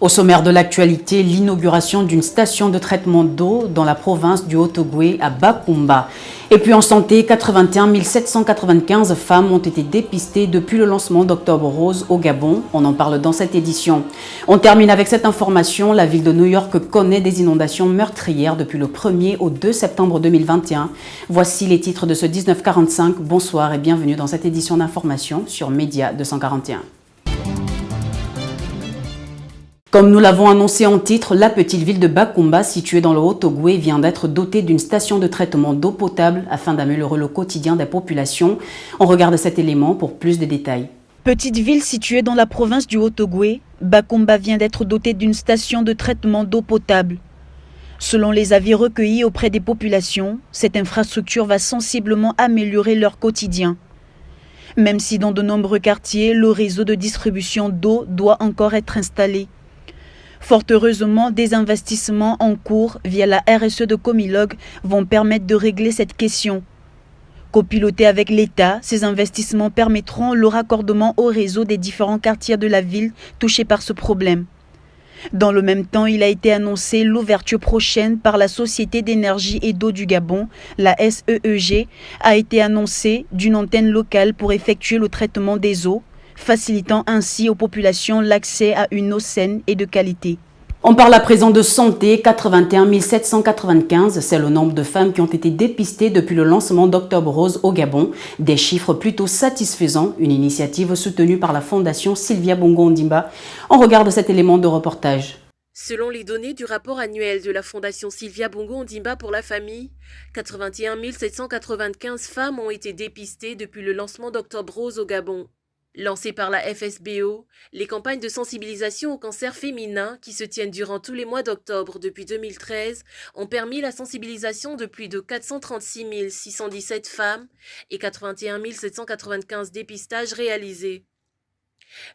Au sommaire de l'actualité, l'inauguration d'une station de traitement d'eau dans la province du Haut-Ogooué à Bakumba. Et puis en santé, 81 795 femmes ont été dépistées depuis le lancement d'Octobre Rose au Gabon. On en parle dans cette édition. On termine avec cette information. La ville de New York connaît des inondations meurtrières depuis le 1er au 2 septembre 2021. Voici les titres de ce 1945. Bonsoir et bienvenue dans cette édition d'information sur Média 241. Comme nous l'avons annoncé en titre, la petite ville de Bakumba, située dans le Haut-Ogooué, vient d'être dotée d'une station de traitement d'eau potable afin d'améliorer le quotidien des populations. On regarde cet élément pour plus de détails. Petite ville située dans la province du Haut-Ogooué, Bakumba vient d'être dotée d'une station de traitement d'eau potable. Selon les avis recueillis auprès des populations, cette infrastructure va sensiblement améliorer leur quotidien. Même si dans de nombreux quartiers, le réseau de distribution d'eau doit encore être installé. Fort heureusement, des investissements en cours via la RSE de Comilog vont permettre de régler cette question. Copilotés avec l'État, ces investissements permettront le raccordement au réseau des différents quartiers de la ville touchés par ce problème. Dans le même temps, il a été annoncé l'ouverture prochaine par la Société d'énergie et d'eau du Gabon, la SEEG, a été annoncée d'une antenne locale pour effectuer le traitement des eaux, facilitant ainsi aux populations l'accès à une eau saine et de qualité. On parle à présent de santé. 81 795, c'est le nombre de femmes qui ont été dépistées depuis le lancement d'Octobre Rose au Gabon. Des chiffres plutôt satisfaisants, une initiative soutenue par la Fondation Sylvia Bongo Ondimba. On regarde cet élément de reportage. Selon les données du rapport annuel de la Fondation Sylvia Bongo Ondimba pour la famille, 81 795 femmes ont été dépistées depuis le lancement d'Octobre Rose au Gabon. Lancées par la FSBO, les campagnes de sensibilisation au cancer féminin qui se tiennent durant tous les mois d'octobre depuis 2013 ont permis la sensibilisation de plus de 436 617 femmes et 81 795 dépistages réalisés.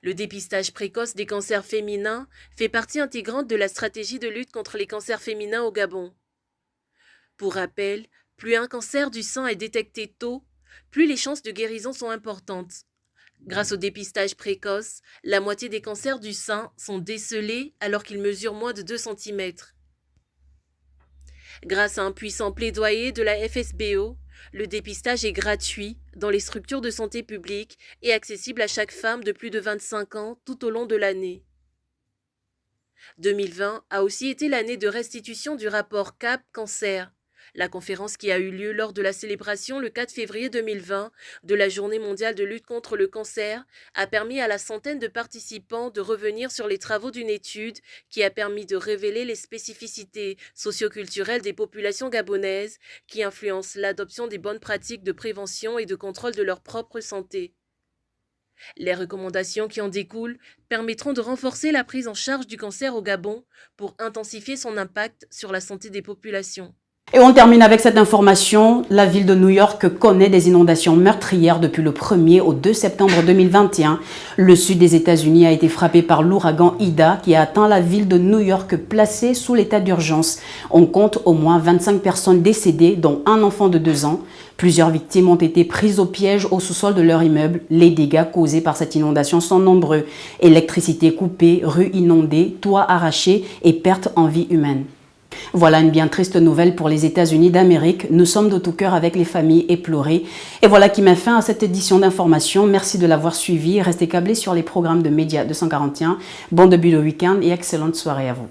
Le dépistage précoce des cancers féminins fait partie intégrante de la stratégie de lutte contre les cancers féminins au Gabon. Pour rappel, plus un cancer du sein est détecté tôt, plus les chances de guérison sont importantes. Grâce au dépistage précoce, la moitié des cancers du sein sont décelés alors qu'ils mesurent moins de 2 cm. Grâce à un puissant plaidoyer de la FSBO, le dépistage est gratuit dans les structures de santé publique et accessible à chaque femme de plus de 25 ans tout au long de l'année. 2020 a aussi été l'année de restitution du rapport CAP Cancer. La conférence qui a eu lieu lors de la célébration le 4 février 2020 de la Journée mondiale de lutte contre le cancer a permis à la centaine de participants de revenir sur les travaux d'une étude qui a permis de révéler les spécificités socioculturelles des populations gabonaises qui influencent l'adoption des bonnes pratiques de prévention et de contrôle de leur propre santé. Les recommandations qui en découlent permettront de renforcer la prise en charge du cancer au Gabon pour intensifier son impact sur la santé des populations. Et on termine avec cette information. La ville de New York connaît des inondations meurtrières depuis le 1er au 2 septembre 2021. Le sud des États-Unis a été frappé par l'ouragan Ida qui a atteint la ville de New York placée sous l'état d'urgence. On compte au moins 25 personnes décédées, dont un enfant de 2 ans. Plusieurs victimes ont été prises au piège au sous-sol de leur immeuble. Les dégâts causés par cette inondation sont nombreux. Électricité coupée, rues inondées, toits arrachés et pertes en vie humaine. Voilà une bien triste nouvelle pour les États-Unis d'Amérique. Nous sommes de tout cœur avec les familles éplorées. Et voilà qui met fin à cette édition d'information. Merci de l'avoir suivi. Restez câblés sur les programmes de Média 241. Bon début de week-end et excellente soirée à vous.